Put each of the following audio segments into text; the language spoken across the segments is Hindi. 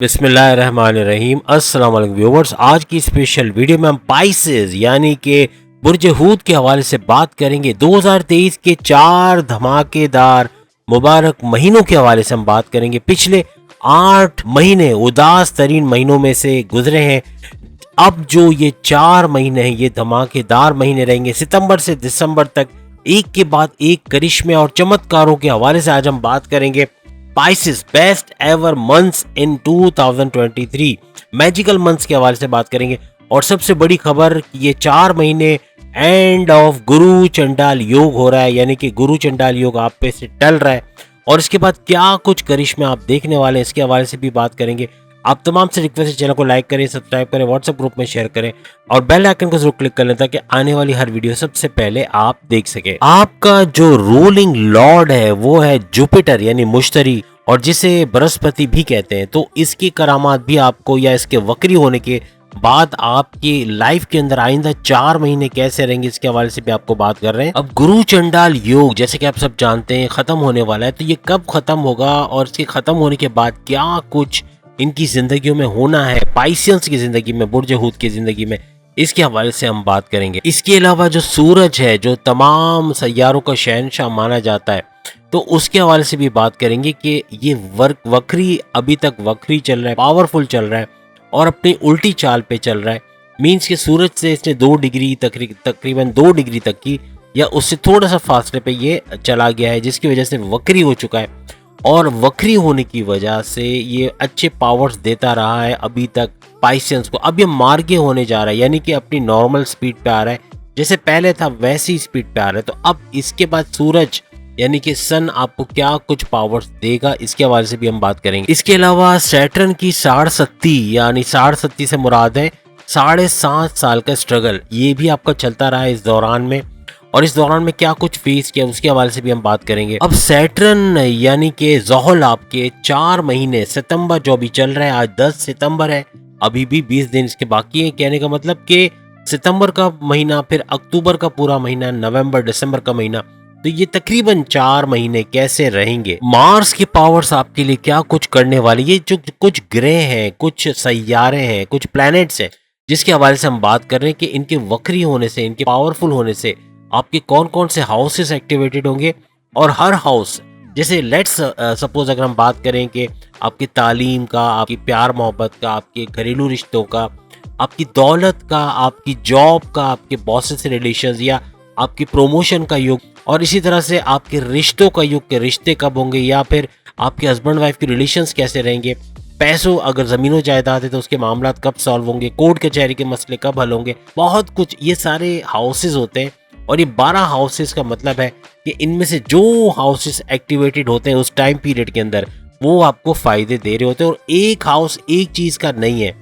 बिस्मिल्लाहिर्रहमानिर्रहीम। अस्सलाम वालेकुम व्यूवर्स। आज की स्पेशल वीडियो में हम पाइसेस यानी कि बुर्ज हूत के हवाले से बात करेंगे। 2023 के 4 धमाकेदार मुबारक महीनों के हवाले से हम बात करेंगे। पिछले 8 महीने उदास तरीन महीनों में से गुजरे हैं। अब जो ये 4 महीने हैं ये धमाकेदार महीने रहेंगे। सितंबर से दिसंबर तक एक के बाद एक करिश्मे और चमत्कारों के हवाले से आज हम बात करेंगे। Spices best ever months in 2023 magical months के हवाले से बात करेंगे। और सबसे बड़ी खबर ये 4 महीने एंड ऑफ गुरु चंडाल योग हो रहा है, यानी कि गुरु चंडाल योग आप पे से टल रहा है। और इसके बाद क्या कुछ करिश्मे आप देखने वाले हैं इसके हवाले से भी बात करेंगे। आप तमाम से रिक्वेस्ट है चैनल को लाइक करें, सब्सक्राइब करें, व्हाट्सएप ग्रुप में शेयर करें और बेल आइकन को जरूर क्लिक कर लें ताकि आने वाली हर वीडियो सबसे पहले आप देख सके। आपका जो रूलिंग लॉर्ड है वो है जुपिटर यानी मुश्तरी, और जिसे बृहस्पति भी कहते हैं। तो इसकी करामात भी आपको या इसके वक्री होने के बाद आपकी लाइफ के अंदर आइंदा 4 महीने कैसे रहेंगे इसके हवाले से भी आपको बात कर रहे हैं। अब गुरु चंडाल योग जैसे कि आप सब जानते हैं खत्म होने वाला है, तो ये कब खत्म होगा और इसके खत्म होने के बाद क्या कुछ इनकी जिंदगियों में होना है, पाइसियंस की जिंदगी में, बुर्ज हूत की जिंदगी में, इसके हवाले से हम बात करेंगे। इसके अलावा जो सूरज है जो तमाम सैयारों का शहंशाह माना जाता है, तो उसके हवाले से भी बात करेंगे कि ये वक्री अभी तक वक्री चल रहा है, पावरफुल चल रहा है और अपनी उल्टी चाल पे चल रहा है। मीन्स के सूरज से इसने 2 डिग्री तकरीबन 2 डिग्री तक की या उससे थोड़ा सा फासले पे ये चला गया है, जिसकी वजह से वक्री हो चुका है। और वक्री होने की वजह से ये अच्छे पावर्स देता रहा है अभी तक पाइसियंस को। अब ये मार्गे होने जा रहा है, यानी कि अपनी नॉर्मल स्पीड पे आ रहा है, जैसे पहले था वैसी स्पीड पे आ रहा है। तो अब इसके बाद सूरज यानी कि सन आपको क्या कुछ पावर्स देगा इसके हवाले से भी हम बात करेंगे। इसके अलावा सैटर्न की 60 यानी 60 से मुराद है 7.5 साल का स्ट्रगल, ये भी आपका चलता रहा है इस दौरान में। और इस दौरान में क्या कुछ फेस किया उसके हवाले से भी हम बात करेंगे। अब सैटर्न यानी कि ज़ोहल आपके 4 महीने सितंबर जो अभी चल रहा है, आज 10 सितंबर है, अभी भी 20 दिन इसके बाकी हैं। कहने का मतलब कि सितंबर का महीना, फिर अक्टूबर का पूरा महीना, नवंबर दिसंबर का महीना, तो ये तकरीबन 4 महीने कैसे रहेंगे। मार्स की पावर्स आपके लिए क्या कुछ करने वाली, ये जो कुछ ग्रह हैं, कुछ सैयारे हैं, कुछ प्लैनेट्स हैं, जिसके हवाले से हम बात कर रहे हैं कि इनके वक्री होने से, इनके पावरफुल होने से आपके कौन कौन से हाउसेस एक्टिवेटेड होंगे। और हर हाउस जैसे लेट्स सपोज अगर हम बात करें कि आपकी तालीम का, आपकी प्यार मोहब्बत का, आपके घरेलू रिश्तों का, आपकी दौलत का, आपकी जॉब का, आपके बॉसेस से रिलेशंस या आपकी प्रमोशन का युग, और इसी तरह से आपके रिश्तों का युग के रिश्ते कब होंगे, या फिर आपके हस्बैंड वाइफ के रिलेशंस कैसे रहेंगे, पैसों अगर जमीनों जायदाद है तो उसके मामला कब सॉल्व होंगे, कोर्ट कचहरी के मसले कब हल होंगे, बहुत कुछ ये सारे हाउसेस होते हैं। और ये 12 हाउसेस का मतलब है कि इनमें से जो हाउसेस एक्टिवेटेड होते हैं उस टाइम पीरियड के अंदर वो आपको फायदे दे रहे होते हैं। और एक हाउस एक चीज का नहीं है,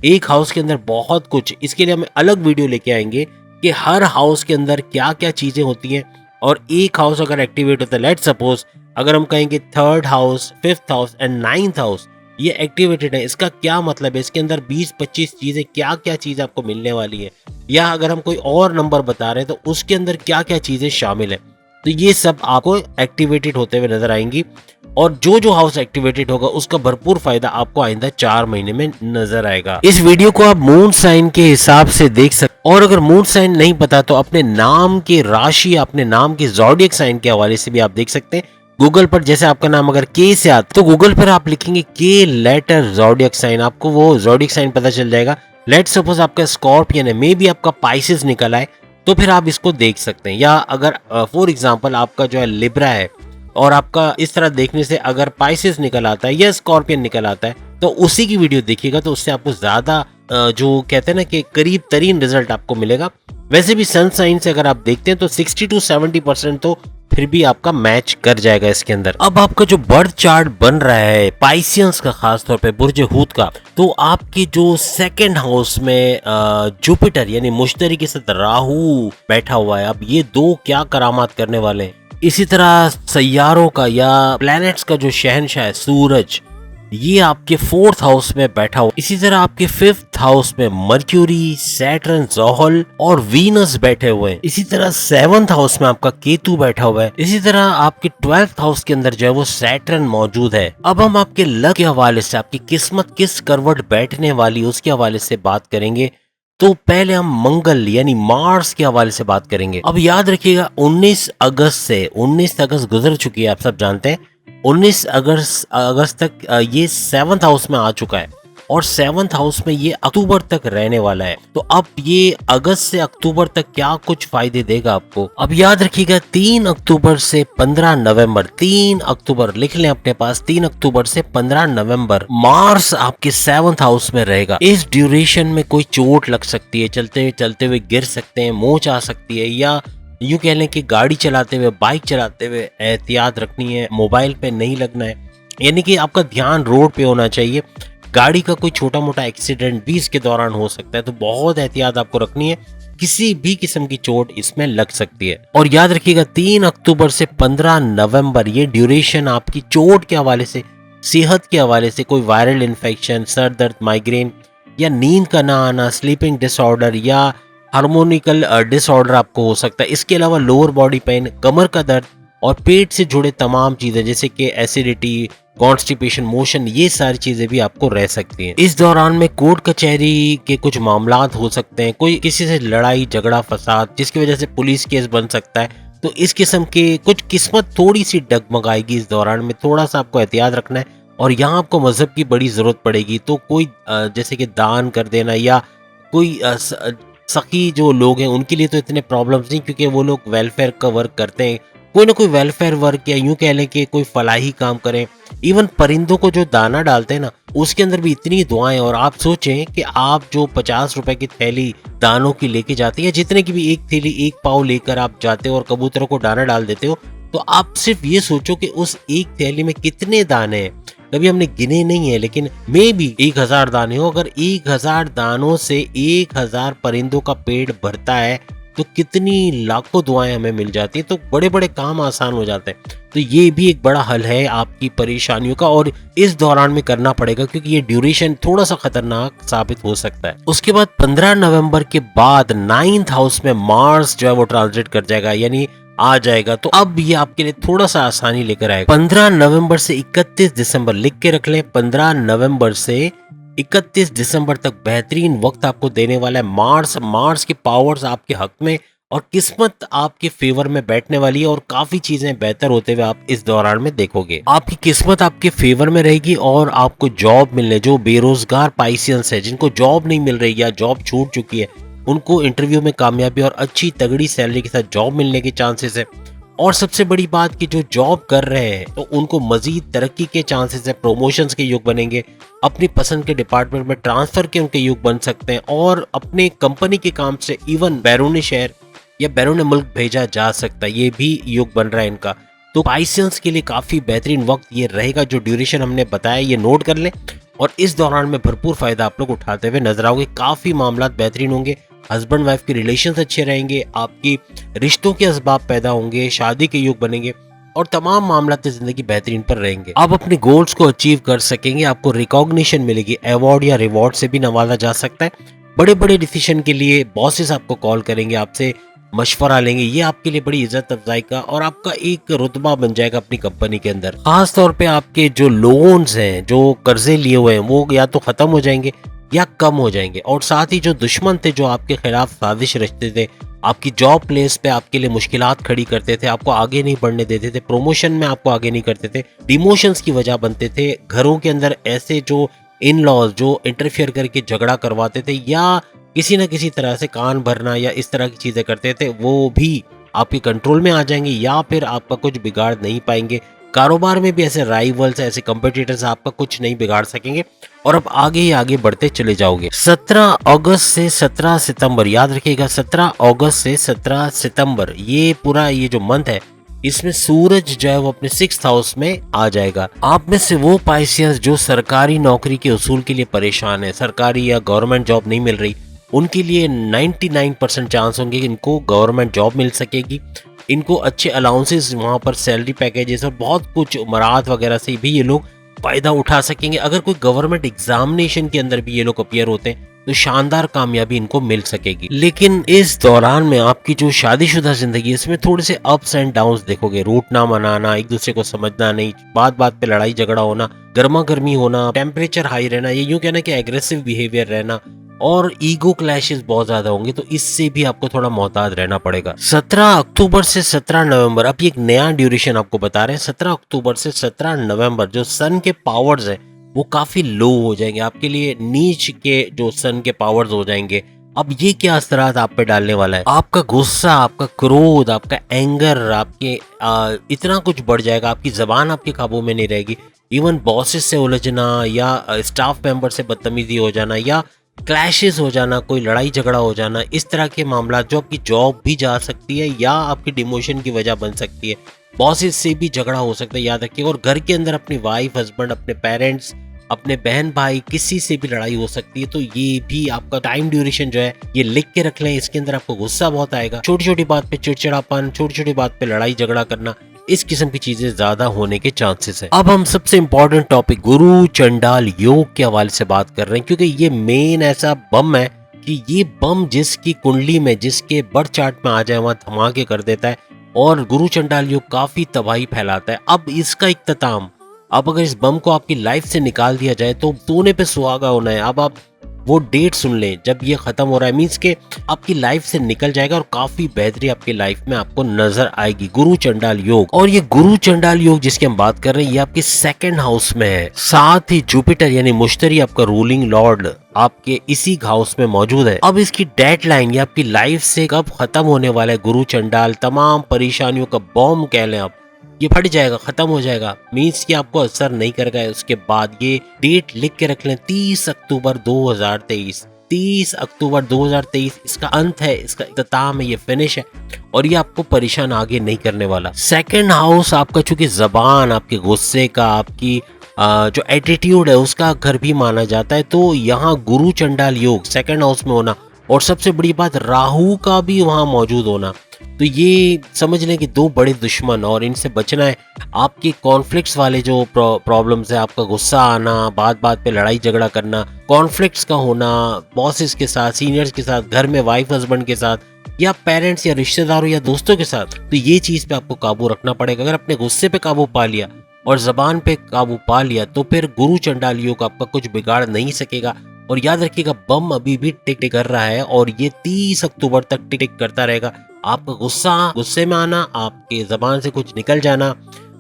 एक हाउस के अंदर बहुत कुछ, इसके लिए हम अलग वीडियो लेके आएंगे कि हर हाउस के अंदर क्या क्या चीजें होती हैं। और एक हाउस अगर एक्टिवेट होता है, लेट्स सपोज अगर हम कहेंगे 3rd house, 5th house and 9th house ये एक्टिवेटेड है, इसका क्या मतलब है, इसके अंदर 20-25 चीजें, क्या क्या चीज आपको मिलने वाली है, या अगर हम कोई और नंबर बता रहे हैं तो उसके अंदर क्या क्या चीजें शामिल है, तो ये सब आपको एक्टिवेटेड होते हुए नजर आएंगी। और जो जो हाउस एक्टिवेटेड होगा उसका भरपूर फायदा आपको आइंदा 4 महीने में नजर आएगा। इस वीडियो को आप मून साइन के हिसाब से देख सकते, और अगर मून साइन नहीं पता तो अपने नाम की राशि, अपने नाम के ज़ोडिएक साइन के हवाले से भी आप देख सकते हैं। गूगल पर जैसे आपका नाम अगर के से आता तो गूगल पर आप लिखेंगे के लेटर ज़ोडिएक साइन, आपको वो ज़ोडिएक साइन पता चल जाएगा। लेट्स सपोज आपका स्कॉर्पियन है, मे बी आपका पाइसेस निकल आए, तो फिर आप इसको देख सकते हैं। या अगर फॉर एग्जांपल आपका जो है लिब्रा है और आपका इस तरह देखने से अगर पाइसेस निकल आता है या स्कॉर्पियन निकल आता है तो उसी की वीडियो देखिएगा, तो उससे आपको ज्यादा जो कहते हैं ना कि करीब तरीन रिजल्ट आपको मिलेगा। वैसे भी सन साइन से अगर आप देखते हैं तो 60 to 70% तो फिर भी आपका मैच कर जाएगा इसके अंदर। अब आपका जो बर्थ चार्ट बन रहा है पाइसियंस का, खास तौर पे बुर्ज हूत का, तो आपकी जो 2nd हाउस में जुपिटर यानी मुश्तरी के साथ राहु बैठा हुआ है। अब ये 2 क्या करामात करने वाले हैं। इसी तरह सैयारों का या प्लैनेट्स का जो शहंशाह है सूरज, ये आपके 4th हाउस में बैठा हुआ। इसी तरह आपके 5th हाउस में मर्क्यूरी, सैटर्न, ज़ोहल और वीनस बैठे हुए हैं। इसी तरह 7th हाउस में आपका केतु बैठा हुआ है। इसी तरह आपके 12th हाउस के अंदर जो है वो सैटर्न मौजूद है। अब हम आपके लक के हवाले से, आपकी किस्मत किस करवट बैठने वाली उसके हवाले से बात करेंगे। तो पहले हम मंगल यानी मार्स के हवाले से बात करेंगे। अब याद रखिएगा 19 अगस्त गुजर चुकी है, आप सब जानते हैं। 19 अगस्त तक ये 7th हाउस में आ चुका है और 7th हाउस में ये अक्टूबर तक रहने वाला है। तो अब ये अगस्त से अक्टूबर तक क्या कुछ फायदे देगा आपको। अब याद रखिएगा 3 अक्टूबर से 15 नवंबर, 3 अक्टूबर लिख लें अपने पास, 3 अक्टूबर से 15 नवंबर मार्स आपके 7th हाउस में रहेगा। इस ड्यूरेशन में कोई चोट लग सकती है, चलते हुए गिर सकते हैं, मोच आ सकती है, या यूं कह लें कि गाड़ी चलाते हुए, बाइक चलाते हुए एहतियात रखनी है, मोबाइल पे नहीं लगना है, यानी कि आपका ध्यान रोड पे होना चाहिए। गाड़ी का कोई छोटा मोटा एक्सीडेंट भी इसके दौरान हो सकता है, तो बहुत एहतियात आपको रखनी है, किसी भी किस्म की चोट इसमें लग सकती है। और याद रखिएगा 3 अक्टूबर से 15 नवंबर ये ड्यूरेशन आपकी चोट के हवाले से, सेहत के हवाले से, कोई वायरल इन्फेक्शन, सर दर्द, माइग्रेन या नींद का ना आना, स्लीपिंग डिसऑर्डर या हार्मोनिकल डिसऑर्डर आपको हो सकता है। इसके अलावा लोअर बॉडी पेन, कमर का दर्द और पेट से जुड़े तमाम चीजें जैसे कि एसिडिटी, कॉन्स्टिपेशन, मोशन, ये सारी चीजें भी आपको रह सकती हैं। इस दौरान में कोर्ट कचहरी के कुछ मामलात हो सकते हैं, कोई किसी से लड़ाई झगड़ा फसाद जिसकी वजह से पुलिस केस बन सकता है। तो इस किस्म के कुछ किस्मत थोड़ी सी डगमगाएगी इस दौरान में, थोड़ा सा आपको एहतियात रखना है। और यहाँ आपको मजहब की बड़ी जरूरत पड़ेगी, तो कोई जैसे कि दान कर देना या कोई सखी जो लोग हैं उनके लिए तो इतने प्रॉब्लम्स नहीं, क्योंकि वो लोग वेलफेयर का वर्क करते हैं, कोई ना कोई वेलफेयर वर्क या यूं कह लें कि कोई फलाही काम करें। इवन परिंदों को जो दाना डालते हैं ना, उसके अंदर भी इतनी दुआएं। और आप सोचें कि आप जो 50 रुपए की थैली दानों की लेके जाते हैं, या जितने की भी एक थैली, एक पाव लेकर आप जाते हो और कबूतरों को दाना डाल देते हो, तो आप सिर्फ ये सोचो कि उस एक थैली में कितने दाने हैं। कभी हमने गिने नहीं है, लेकिन मे भी 1000 दाने हो। अगर 1000 दानों से 1000 परिंदों का पेट भरता है तो कितनी लाखों दुआएं हमें मिल जाती हैं, तो बड़े बड़े काम आसान हो जाते हैं। तो ये भी एक बड़ा हल है आपकी परेशानियों का, और इस दौरान में करना पड़ेगा क्योंकि ये ड्यूरेशन थोड़ा सा खतरनाक साबित हो सकता है। उसके बाद 15 नवंबर के बाद 9th हाउस में मार्स जो है वो ट्रांजिट कर जाएगा, यानी आ जाएगा। तो अब ये आपके लिए थोड़ा सा आसानी लेकर आएगा। 15 नवंबर से 31 दिसंबर लिख के रख लें, 15 नवंबर से 31 दिसंबर तक बेहतरीन वक्त आपको देने वाला है मार्स के पावर्स आपके हक में और किस्मत आपके फेवर में बैठने वाली है, और काफी चीजें बेहतर होते हुए आप इस दौरान में देखोगे। आपकी किस्मत आपके फेवर में रहेगी और आपको जॉब मिलने, जो बेरोजगार पाइसियंस है जिनको जॉब नहीं मिल रही या जॉब छूट चुकी है, उनको इंटरव्यू में कामयाबी और अच्छी तगड़ी सैलरी के साथ जॉब मिलने के चांसेस है। और सबसे बड़ी बात कि जो जॉब कर रहे हैं तो उनको मजीद तरक्की के चांसेस है, प्रमोशंस के योग बनेंगे, अपनी पसंद के डिपार्टमेंट में ट्रांसफर के उनके योग बन सकते हैं, और अपने कंपनी के काम से इवन बैरून शहर या बैरून मुल्क भेजा जा सकता है, ये भी योग बन रहा है इनका। तो पाइसियंस के लिए काफी बेहतरीन वक्त ये रहेगा। जो ड्यूरेशन हमने बताया ये नोट कर लें, और इस दौरान में भरपूर फायदा आप लोग उठाते हुए नजर आओगे। काफी मामला बेहतरीन होंगे, हस्बैंड वाइफ के रिलेशंस अच्छे रहेंगे, आपकी रिश्तों के असबाब पैदा होंगे, शादी के योग बनेंगे, और तमाम मामला जिंदगी बेहतरीन पर रहेंगे। आप अपने गोल्स को अचीव कर सकेंगे, आपको रिकॉग्निशन मिलेगी, अवार्ड या रिवॉर्ड से भी नवाजा जा सकता है। बड़े बड़े डिसीजन के लिए बॉसेस आपको कॉल करेंगे, आपसे मशवरा लेंगे, ये आपके लिए बड़ी इज्जत अफजाई का और आपका एक रुतबा बन जाएगा अपनी कंपनी के अंदर। खास तौर पे आपके जो लोन्स हैं, जो कर्जे लिए हुए हैं, वो या तो खत्म हो जाएंगे या कम हो जाएंगे। और साथ ही जो दुश्मन थे, जो आपके खिलाफ साजिश रचते थे, आपकी जॉब प्लेस पे आपके लिए मुश्किलात खड़ी करते थे, आपको आगे नहीं बढ़ने देते थे, प्रमोशन में आपको आगे नहीं करते थे, डिमोशंस की वजह बनते थे, घरों के अंदर ऐसे जो इन लॉज जो इंटरफियर करके झगड़ा करवाते थे या किसी न किसी तरह से कान भरना या इस तरह की चीजें करते थे, वो भी आपके कंट्रोल में आ जाएंगे या फिर आपका कुछ बिगाड़ नहीं पाएंगे। कारोबार में भी ऐसे राइवल्स, ऐसे कंपटीटर्स आपका कुछ नहीं बिगाड़ सकेंगे, और अब आगे ही आगे बढ़ते चले जाओगे। 17 अगस्त से 17 सितंबर, याद रखिएगा 17 अगस्त से 17 सितंबर, ये पूरा ये जो मंथ है, इसमें सूरज जो है वो अपने 6th हाउस में आ जाएगा। आप में से वो पाइसियंस जो सरकारी नौकरी के उसूल के लिए परेशान है, सरकारी या गवर्नमेंट जॉब नहीं मिल रही, उनके लिए 99% चांस होंगे कि इनको गवर्नमेंट जॉब मिल सकेगी। इनको अच्छे अलाउंसेस, वहाँ पर सैलरी पैकेजेस और बहुत कुछ उमरात वगैरह से भी ये लोग फायदा उठा सकेंगे। अगर कोई गवर्नमेंट एग्जामिनेशन के अंदर भी ये लोग अपीयर होते हैं तो शानदार कामयाबी इनको मिल सकेगी। लेकिन इस दौरान में आपकी जो शादीशुदा जिंदगी है इसमें थोड़े से अप्स एंड डाउन्स देखोगे। रूट ना मनाना, एक दूसरे को समझना नहीं, बात बात पे लड़ाई झगड़ा होना, गर्मा गर्मी होना, टेम्परेचर हाई रहना, ये यूं कहना कि एग्रेसिव बिहेवियर रहना और ईगो क्लैशेस बहुत ज्यादा होंगे, तो इससे भी आपको थोड़ा मोहतात रहना पड़ेगा। 17 अक्टूबर से 17 नवंबर, अब ये एक नया ड्यूरेशन आपको बता रहे हैं। 17 अक्टूबर से 17 नवंबर जो सन के पावर्स हैं वो काफी लो हो जाएंगे आपके लिए, नीच के जो सन के पावर्स हो जाएंगे। अब ये क्या असरात आप पे डालने वाला है? आपका गुस्सा, आपका क्रोध, आपका एंगर, आपके इतना कुछ बढ़ जाएगा, आपकी जबान आपके काबू में नहीं रहेगी। इवन बॉसेस से उलझना या स्टाफ मेंबर से बदतमीजी हो जाना या क्लैशेस हो जाना, कोई लड़ाई झगड़ा हो जाना, इस तरह के मामला जो आपकी जॉब भी जा सकती है या आपकी डिमोशन की वजह बन सकती है। बॉसेस से भी झगड़ा हो सकता है, याद रखिएगा। और घर के अंदर अपनी वाइफ, हस्बैंड, अपने पेरेंट्स, अपने बहन भाई, किसी से भी लड़ाई हो सकती है। तो ये भी आपका टाइम ड्यूरेशन जो है ये लिख के रख लें। इसके अंदर आपको गुस्सा बहुत आएगा, छोटी छोटी बात पे चिड़चिड़ापन, छोटी छोटी बात पे लड़ाई झगड़ा करना, इस किस्म की चीजें ज्यादा होने के चांसेस है। अब हम सबसे इंपॉर्टेंट टॉपिक गुरु चंडाल योग के हवाले से बात कर रहे हैं, क्योंकि ये मेन ऐसा बम है कि ये बम जिसकी कुंडली में, जिसके बर्थ चार्ट में आ जाए वहां धमाके कर देता है और गुरु चंडाल योग काफी तबाही फैलाता है। अब इसका इख्तिताम, अब अगर इस बम को आपकी लाइफ से निकाल दिया जाए तो सोने पे सुहागा होना है। अब आप वो डेट सुन लें जब ये खत्म हो रहा है, मीन्स के आपकी लाइफ से निकल जाएगा और काफी बेहतरी आपकी लाइफ में आपको नजर आएगी। गुरु चंडाल योग, और ये गुरु चंडाल योग जिसकी हम बात कर रहे हैं ये आपके सेकंड हाउस में है। साथ ही जुपिटर यानी मुश्तरी, आपका रूलिंग लॉर्ड, आपके इसी हाउस में मौजूद है। अब इसकी डेडलाइन, ये आपकी लाइफ से कब खत्म होने वाला है गुरु चंडाल, तमाम परेशानियों का बॉम्ब कह लें आप, ये फट जाएगा, खत्म हो जाएगा, मीन्स कि आपको असर नहीं करेगा। उसके बाद ये डेट लिख के रख लें, 30 अक्टूबर 2023। 30 अक्टूबर 2023 इसका अंत है, इसका इख्तिताम है, ये फिनिश है और ये आपको परेशान आगे नहीं करने वाला। सेकंड हाउस आपका चूंकि जबान, आपके गुस्से का, आपकी जो एटीट्यूड है उसका घर भी माना जाता है, तो यहाँ गुरु चंडाल योग सेकंड हाउस में होना और सबसे बड़ी बात राहु का भी वहां मौजूद होना, तो ये समझ लें कि दो बड़े दुश्मन और इनसे बचना है। आपके कॉन्फ्लिक्ट्स वाले जो प्रॉब्लम्स है, आपका गुस्सा आना, बात बात पे लड़ाई झगड़ा करना, कॉन्फ्लिक्ट्स का होना बॉसेस के साथ, सीनियर्स के साथ, घर में वाइफ हस्बैंड के साथ या पेरेंट्स या रिश्तेदारों या दोस्तों के साथ, तो ये चीज पे आपको काबू रखना पड़ेगा। अगर अपने गुस्से पे काबू पा लिया और जबान पे काबू पा लिया तो फिर गुरु चंडाल योग आपका कुछ बिगाड़ नहीं सकेगा। और याद रखिएगा बम अभी भी टिक टिक कर रहा है और ये 30 अक्टूबर तक टिक टिक करता रहेगा। आपका गुस्से में आना, आपके जबान से कुछ निकल जाना,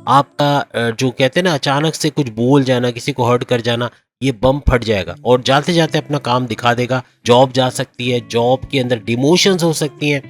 आपका जो कहते हैं ना अचानक से कुछ बोल जाना, किसी को हर्ट कर जाना, ये बम फट जाएगा और जाते जाते अपना काम दिखा देगा। जॉब जा सकती है, जॉब के अंदर डिमोशंस हो सकती हैं,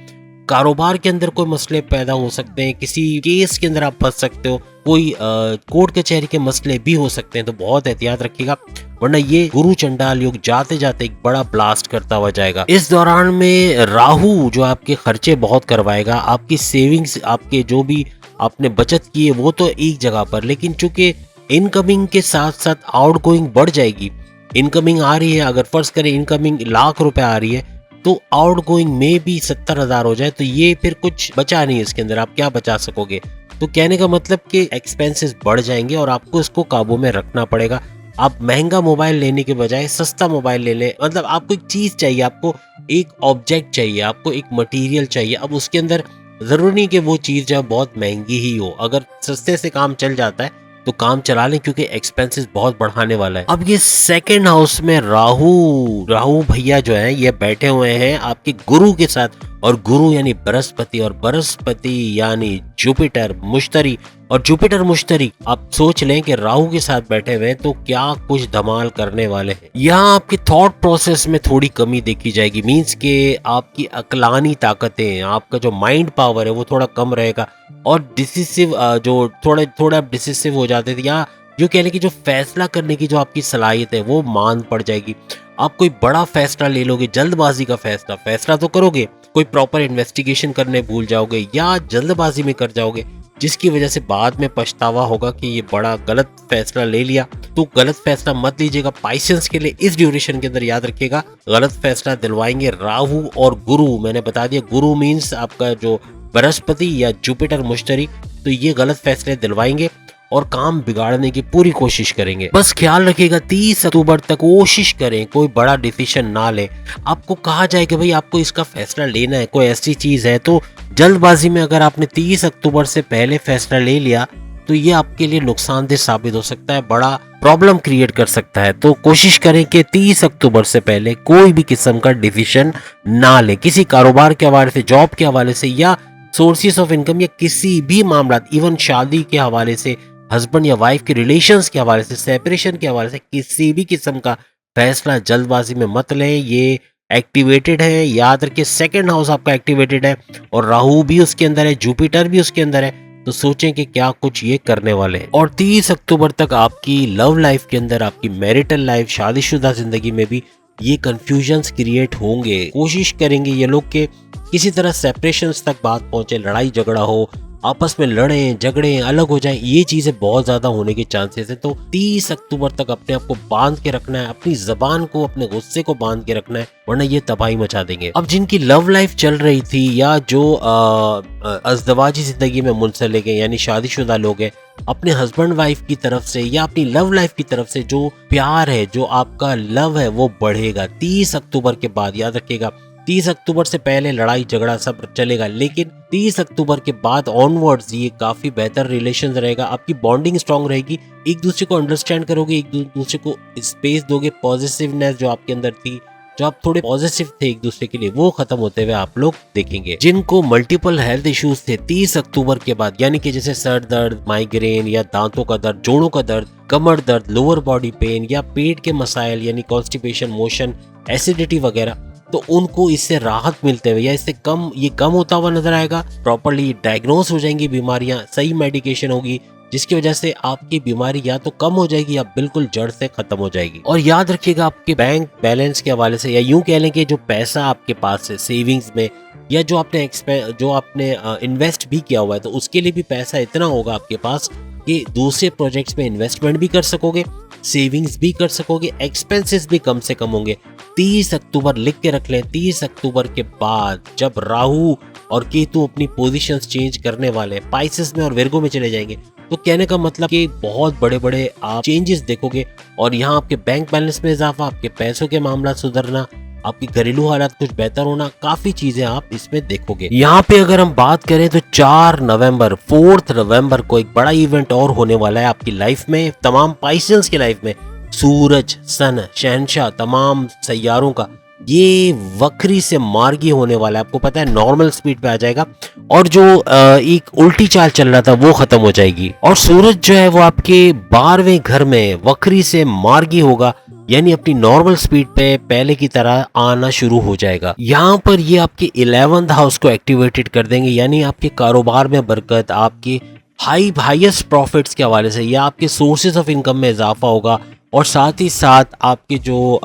कारोबार के अंदर कोई मसले पैदा हो सकते हैं, किसी केस के अंदर आप फंस सकते हो, कोई कोर्ट कचहरी के मसले भी हो सकते हैं, तो बहुत एहतियात रखिएगा वरना ये गुरु चंडाल योग जाते जाते एक बड़ा ब्लास्ट करता हुआ जाएगा। इस दौरान में राहु जो आपके खर्चे बहुत करवाएगा, आपकी सेविंग्स, आपके जो भी आपने बचत की है वो तो एक जगह पर, लेकिन चूंकि इनकमिंग के साथ साथ आउटगोइंग बढ़ जाएगी। इनकमिंग आ रही है, अगर फर्ज करें इनकमिंग ₹1,00,000 आ रही है तो आउटगोइंग में भी 70,000 हो जाए तो ये फिर कुछ बचा नहीं, इसके अंदर आप क्या बचा सकोगे। तो कहने का मतलब कि एक्सपेंसेस बढ़ जाएंगे और आपको इसको काबू में रखना पड़ेगा। आप महंगा मोबाइल लेने के बजाय सस्ता मोबाइल ले लें, मतलब आपको एक चीज चाहिए, आपको एक ऑब्जेक्ट चाहिए, आपको एक मटेरियल चाहिए। अब उसके अंदर जरूरी नहीं कि वो चीज जो बहुत महंगी ही हो, अगर सस्ते से काम चल जाता है तो काम चला लें क्योंकि एक्सपेंसेस बहुत बढ़ाने वाला है। अब ये सेकंड हाउस में राहु भैया जो है ये बैठे हुए हैं आपके गुरु के साथ, और गुरु यानी बृहस्पति और बृहस्पति यानी जुपिटर मुश्तरी, और जुपिटर मुश्तरी आप सोच लें कि राहु के साथ बैठे हुए हैं तो क्या कुछ धमाल करने वाले हैं। यहाँ आपकी थॉट प्रोसेस में थोड़ी कमी देखी जाएगी, मीन्स के आपकी अकलानी ताकतें, आपका जो माइंड पावर है वो थोड़ा कम रहेगा और डिसिसिव जो थोड़ा डिसिसिव हो जाते थे, या जो कह लें कि जो फैसला करने की जो आपकी सलाहियत है वो मान पड़ जाएगी। आप कोई बड़ा फैसला ले लोगे, जल्दबाजी का फैसला तो करोगे, कोई प्रॉपर इन्वेस्टिगेशन करने भूल जाओगे या जल्दबाजी में कर जाओगे, जिसकी वजह से बाद में पछतावा होगा कि ये बड़ा गलत फैसला ले लिया। तो गलत फैसला मत लीजिएगा। पाइसेंस के लिए इस ड्यूरेशन के अंदर याद रखिएगा गलत फैसला दिलवाएंगे राहु और गुरु। मैंने बता दिया गुरु मीन्स आपका जो बृहस्पति या जुपिटर मुश्तरी, तो ये गलत फैसले दिलवाएंगे और काम बिगाड़ने की पूरी कोशिश करेंगे। बस ख्याल रखिएगा 30 अक्टूबर तक कोशिश करें कोई बड़ा डिसीजन ना ले। आपको कहा जाए कि भाई आपको इसका फैसला लेना है, कोई ऐसी चीज है, तो जल्दबाजी में अगर आपने 30 अक्टूबर से पहले फैसला ले लिया तो ये आपके लिए नुकसानदेह साबित हो सकता है, बड़ा प्रॉब्लम क्रिएट कर सकता है। तो कोशिश करें कि 30 अक्टूबर से पहले कोई भी किस्म का डिसीजन ना ले, किसी कारोबार के हवाले से, जॉब के हवाले से, या सोर्सेस ऑफ इनकम, या किसी भी मामला, इवन शादी के हवाले से, हस्बैंड या वाइफ के रिलेशंस के हवाले से, सेपरेशन के हवाले से, किसी भी किस्म का फैसला जल्दबाजी में मत लें। ये एक्टिवेटेड है, याद रखिए सेकंड हाउस आपका एक्टिवेटेड है और राहु भी उसके अंदर है, जुपिटर भी उसके अंदर है। तो सोचें कि क्या कुछ ये करने वाले हैं। और 30 अक्टूबर तक आपकी लव लाइफ के अंदर, आपकी मैरिटल लाइफ, शादीशुदा जिंदगी में भी ये कंफ्यूजन्स क्रिएट होंगे। कोशिश करेंगे ये लोग के किसी तरह सेपरेशंस तक बात पहुंचे, लड़ाई झगड़ा हो, आपस में लड़ें झगड़ें, अलग हो जाएं, ये चीजें बहुत ज्यादा होने के चांसेस है। तो 30 अक्टूबर तक अपने आप को बांध के रखना है, अपनी जबान को, अपने गुस्से को बांध के रखना है, वरना ये तबाही मचा देंगे। अब जिनकी लव लाइफ चल रही थी या जो अज़दवाजी जिंदगी में मुंसलिक है, यानी शादीशुदा लोग हैं, अपने हस्बैंड वाइफ की तरफ से या अपनी लव लाइफ की तरफ से जो प्यार है, जो आपका लव है, वो बढ़ेगा 30 अक्टूबर के बाद। याद रखिएगा 30 अक्टूबर से पहले लड़ाई झगड़ा सब चलेगा, लेकिन 30 अक्टूबर के बाद ऑनवर्ड्स ये काफी बेहतर रिलेशन रहेगा। आपकी बॉन्डिंग स्ट्रांग रहेगी, एक दूसरे को अंडरस्टैंड करोगे, एक दूसरे को स्पेस दोगे। पॉजिटिवनेस जो आपके अंदर थी, जो आप थोड़े पॉजिटिव थे एक दूसरे के लिए, वो खत्म होते हुए आप लोग देखेंगे। जिनको मल्टीपल हेल्थ इश्यूज थे 30 अक्टूबर के बाद, यानी कि जैसे सर दर्द, माइग्रेन या दांतों का दर्द, जोड़ों का दर्द, कमर दर्द, लोअर बॉडी पेन या पेट के मसाइल यानी कॉन्स्टिपेशन, मोशन, एसिडिटी वगैरह, तो उनको इससे राहत मिलते हुए या इससे कम होता हुआ नजर आएगा। प्रॉपर्ली डायग्नोस हो जाएंगी बीमारियां, सही मेडिकेशन होगी, जिसकी वजह से आपकी बीमारी या तो कम हो जाएगी या बिल्कुल जड़ से खत्म हो जाएगी। और याद रखिएगा आपके बैंक बैलेंस के हवाले से, या यूं कह लें कि जो पैसा आपके पास है सेविंग्स में, या जो आपने इन्वेस्ट भी किया हुआ है, तो उसके लिए भी पैसा इतना होगा आपके पास कि दूसरे प्रोजेक्ट्स में इन्वेस्टमेंट भी कर सकोगे, सेविंग्स भी कर सकोगे, एक्सपेंसेस भी कम से कम होंगे। 30 अक्टूबर लिख के रख लें। 30 अक्टूबर के बाद जब राहु और केतु अपनी पोजीशंस चेंज करने वाले हैं, पाइसेस में और विर्गो में चले जाएंगे, तो कहने का मतलब कि बहुत बड़े बड़े आप चेंजेस देखोगे। और यहाँ आपके बैंक बैलेंस में इजाफा, आपके पैसों के मामला सुधरना, आपकी घरेलू हालात कुछ बेहतर होना, काफी चीजें आप इसमें देखोगे। यहाँ पे अगर हम बात करें तो 4 नवंबर को एक बड़ा इवेंट और होने वाला है आपकी लाइफ में, तमाम पाइसेंस की लाइफ में। सूरज, सन, शहंशाह तमाम सैयारों का ये वक्री से मार्गी होने वाला है। आपको पता है नॉर्मल स्पीड पे आ जाएगा और जो एक उल्टी चाल चल रहा था वो खत्म हो जाएगी। और सूरज जो है वो आपके 12वें घर में वक्री से मार्गी होगा, यानी अपनी नॉर्मल स्पीड पे पहले की तरह आना शुरू हो जाएगा। यहाँ पर ये आपके 11th हाउस को एक्टिवेटेड कर देंगे, यानी आपके कारोबार में बरकत, आपके हाईएस्ट प्रॉफिट्स के हवाले से, या आपके सोर्सेज ऑफ इनकम में इजाफा होगा। और साथ ही साथ आपके जो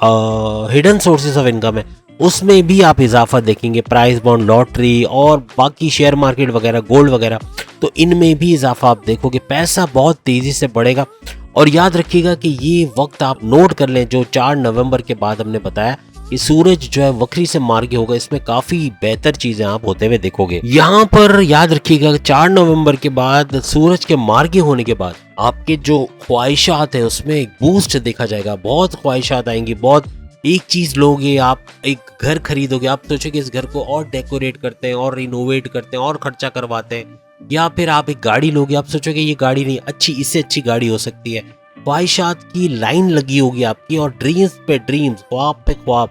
हिडन सोर्सेज ऑफ इनकम है उसमें भी आप इजाफा देखेंगे, प्राइस बॉन्ड, लॉटरी और बाकी शेयर मार्केट वगैरह, गोल्ड वगैरह, तो इनमें भी इजाफा आप देखोगे। पैसा बहुत तेजी से बढ़ेगा। और याद रखिएगा कि ये वक्त आप नोट कर लें, जो 4 नवंबर के बाद हमने बताया कि सूरज जो है वक्री से मार्गी होगा, इसमें काफी बेहतर चीजें आप होते हुए देखोगे। यहाँ पर याद रखिएगा 4 नवंबर के बाद सूरज के मार्गी होने के बाद आपके जो ख्वाहिशात है उसमें एक बूस्ट देखा जाएगा। बहुत ख्वाहिशात आएंगी, बहुत एक चीज लोगे आप, एक घर खरीदोगे, आप सोचोगे इस घर को और डेकोरेट करते हैं और रिनोवेट करते हैं और खर्चा करवाते हैं। या फिर आप एक गाड़ी लोगे, आप सोचोगे ये गाड़ी नहीं अच्छी, इससे अच्छी गाड़ी हो सकती है। ख्वाहिशात की लाइन लगी होगी आपकी, और ड्रीम्स पे ड्रीम्स, ख्वाब पे ख्वाब,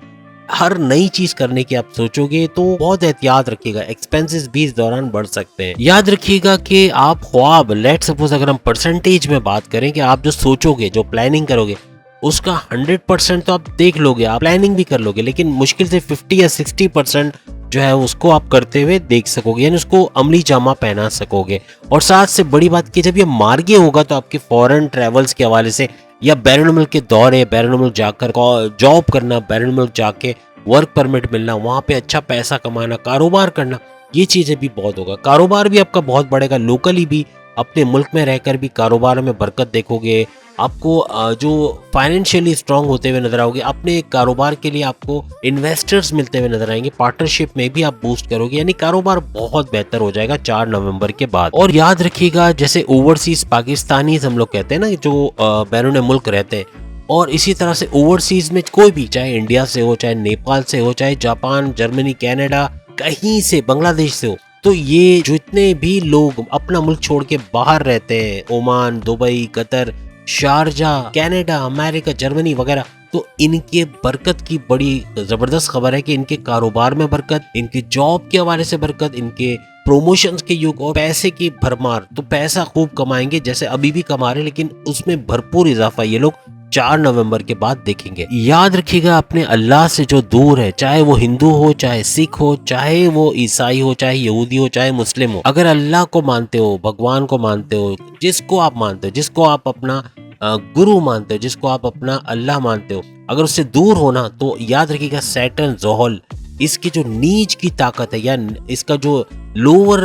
हर नई चीज करने की आप सोचोगे। तो बहुत एहतियात रखिएगा, एक्सपेंसेस भी इस दौरान बढ़ सकते हैं। याद रखिएगा कि आप ख्वाब, लेट सपोज अगर हम परसेंटेज में बात करें कि आप जो सोचोगे, जो प्लानिंग करोगे, उसका 100% तो आप देख लोगे, आप प्लानिंग भी कर लोगे, लेकिन मुश्किल से 50 या 60% जो है उसको आप करते हुए देख सकोगे, यानी उसको अमली जामा पहना सकोगे। और साथ से बड़ी बात की, जब ये मार्गी होगा तो आपके फॉरेन ट्रेवल्स के हवाले से, या बैरून मुल्क के दौरे, बैरून मुल्क जाकर जॉब करना, बैरून मुल्क जाके वर्क परमिट मिलना, वहाँ पे अच्छा पैसा कमाना, कारोबार करना, ये चीजें भी बहुत होगा। कारोबार भी आपका बहुत बढ़ेगा, लोकली भी अपने मुल्क में रहकर भी कारोबार में बरकत देखोगे, आपको जो फाइनेंशियली स्ट्रांग होते हुए नजर आओगे, अपने कारोबार के लिए आपको इन्वेस्टर्स मिलते हुए नजर आएंगे, पार्टनरशिप में भी आप बूस्ट करोगे, यानी कारोबार बहुत बेहतर हो जाएगा 4 नवंबर के बाद। और याद रखिएगा जैसे ओवरसीज पाकिस्तानी हम लोग कहते हैं ना, जो बैरून मुल्क रहते हैं, और इसी तरह से ओवरसीज में कोई भी, चाहे इंडिया से हो, चाहे नेपाल से हो, चाहे जापान, जर्मनी, कनाडा, कहीं से, बांग्लादेश से हो, तो ये जितने भी लोग अपना मुल्क छोड़ के बाहर रहते हैं, Oman, Dubai, Qatar, Sharjah, Canada, America, Germany वगैरह, तो इनके बरकत की बड़ी जबरदस्त खबर है कि इनके कारोबार में बरकत, इनके जॉब के हवाले से बरकत, इनके प्रमोशंस के युग और पैसे की भरमार, तो पैसा खूब कमाएंगे जैसे अभी भी कमा रहे हैं, लेकिन उसमें भरपूर इजाफा ये लोग 4 नवंबर के बाद देखेंगे। याद रखिएगा अपने अल्लाह से जो दूर है, चाहे वो हिंदू हो, चाहे सिख हो, चाहे वो ईसाई हो, चाहे यहूदी हो, चाहे मुस्लिम हो, अगर अल्लाह को मानते हो, भगवान को मानते हो, जिसको आप मानते हो, जिसको आप अपना गुरु मानते हो, जिसको आप अपना अल्लाह मानते हो, अगर उससे दूर हो ना, तो याद रखिएगा सैटर्न, जोहल, इसकी जो नीच की ताकत है या इसका जो लोअर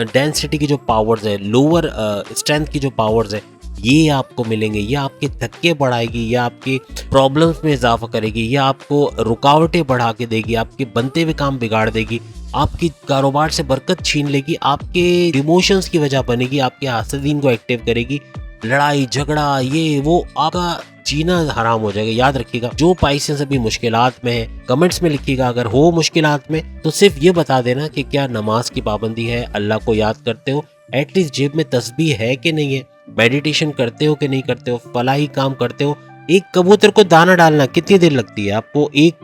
डेंसिटी की जो पावर्स है, लोअर स्ट्रेंथ की जो पावर्स है, ये आपको मिलेंगे। ये आपके धक्के बढ़ाएगी, ये आपके प्रॉब्लम्स में इजाफा करेगी, ये आपको रुकावटें बढ़ा के देगी, आपके बनते हुए काम बिगाड़ देगी, आपकी कारोबार से बरकत छीन लेगी, आपके इमोशंस की वजह बनेगी, आपके हासदीन को एक्टिव करेगी, लड़ाई झगड़ा ये वो, आपका जीना हराम हो जाएगा। याद रखिएगा जो पाइसेंस अभी मुश्किलात में है, कमेंट्स में लिखिएगा अगर हो मुश्किलात में, तो सिर्फ ये बता देना कि क्या नमाज की पाबंदी है, अल्लाह को याद करते हो, एटलीस्ट जेब में तस्बीह है कि नहीं है, मेडिटेशन करते हो कि नहीं करते हो, फलाही काम करते हो। एक कबूतर को दाना डालना कितनी देर लगती है आपको? एक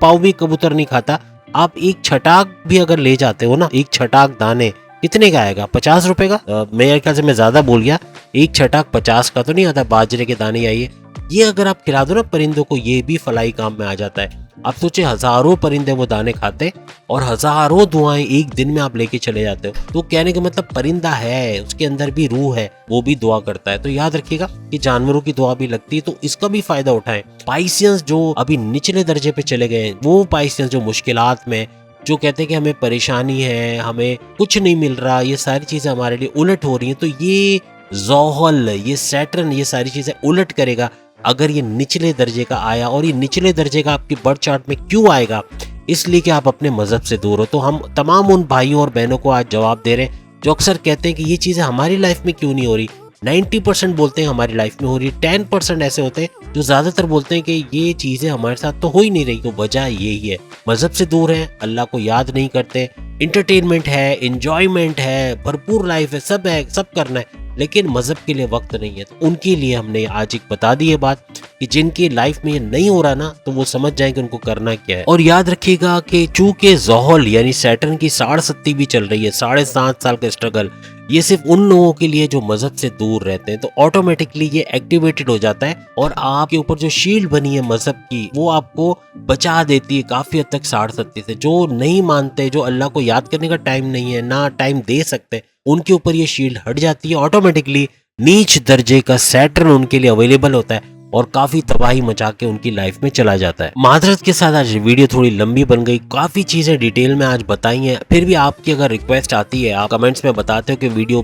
पाव भी कबूतर नहीं खाता। आप एक छटाक भी अगर ले जाते हो ना, एक छटाक दाने कितने का आएगा? 50 रुपए का। मेरे ख्याल से मैं ज्यादा बोल गया, एक छटाक 50 का तो नहीं आता, बाजरे के दाने आइए। ये अगर आप खिला दो ना परिंदों को, ये भी फलाई काम में आ जाता है। आप सोचे हजारों परिंदे वो दाने खाते और हजारों दुआएं एक दिन में आप लेके चले जाते हो। तो कहने का मतलब परिंदा है, उसके अंदर भी रूह है, वो भी दुआ करता है। तो याद रखिएगा कि जानवरों की दुआ भी लगती है, तो इसका भी फायदा उठाएं। पाइसियंस जो अभी निचले दर्जे पे चले गए, वो पाइसियंस जो मुश्किलात में, जो कहते हैं कि हमें परेशानी है, हमें कुछ नहीं मिल रहा, ये सारी चीजें हमारे लिए उलट हो रही हैं, तो ये जोहल, ये सैटर्न, ये सारी चीजें उलट करेगा अगर ये निचले दर्जे का आया। और ये निचले दर्जे का आपकी बर्थ चार्ट में क्यों आएगा? इसलिए कि आप अपने मजहब से दूर हो। तो हम तमाम उन भाइयों और बहनों को आज जवाब दे रहे हैं जो अक्सर कहते हैं कि ये चीजें हमारी लाइफ में क्यों नहीं हो रही। 90% बोलते हैं हमारी लाइफ में हो रही है, 10% ऐसे होते हैं जो ज्यादातर बोलते हैं कि ये चीजें हमारे साथ तो हो ही नहीं रही। तो वजह यही है, मजहब से दूर है, अल्लाह को याद नहीं करते, इंटरटेनमेंट है, एंजॉयमेंट है, भरपूर लाइफ है, सब करना है, लेकिन मजहब के लिए वक्त नहीं है। तो उनके लिए हमने आज एक बता दी है बात कि जिनकी लाइफ में ये नहीं हो रहा ना, तो वो समझ जाए कि उनको करना क्या है। और याद रखिएगा कि चूंकि जोहल यानी सैटर्न की 7.5 भी चल रही है, 7.5 साल का स्ट्रगल, ये सिर्फ उन लोगों के लिए जो मजहब से दूर रहते हैं। तो ऑटोमेटिकली ये एक्टिवेटेड हो जाता है और आपके ऊपर जो शील्ड बनी है मजहब की, वो आपको बचा देती है काफी हद तक 7.5 से। जो नहीं मानते, जो अल्लाह को याद करने का टाइम नहीं है, ना टाइम दे सकते, उनके ऊपर ये शील्ड हट जाती है। ऑटोमेटिकली नीच दर्जे का सैटर्न उनके लिए अवेलेबल होता है और काफी तबाही मचा के उनकी लाइफ में चला जाता है। माजरत के साथ आज वीडियो थोड़ी लंबी बन गई, काफी चीजें डिटेल में आज बताई हैं। फिर भी आपकी अगर रिक्वेस्ट आती है, आप कमेंट्स में बताते हो कि वीडियो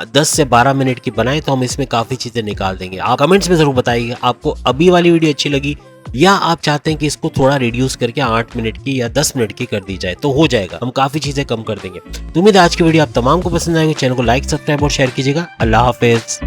10 से 12 मिनट की बनाए, तो हम इसमें काफी चीजें निकाल देंगे। आप कमेंट्स में जरूर बताइए आपको अभी वाली वीडियो अच्छी लगी या आप चाहते हैं कि इसको थोड़ा रिड्यूस करके 8 मिनट की या 10 मिनट की कर दी जाए, तो हो जाएगा, हम काफी चीजें कम कर देंगे। तो उम्मीद है आज की वीडियो आप तमाम को पसंद आएगी। चैनल को लाइक, सब्सक्राइब और शेयर कीजिएगा। अल्लाह हाफिज।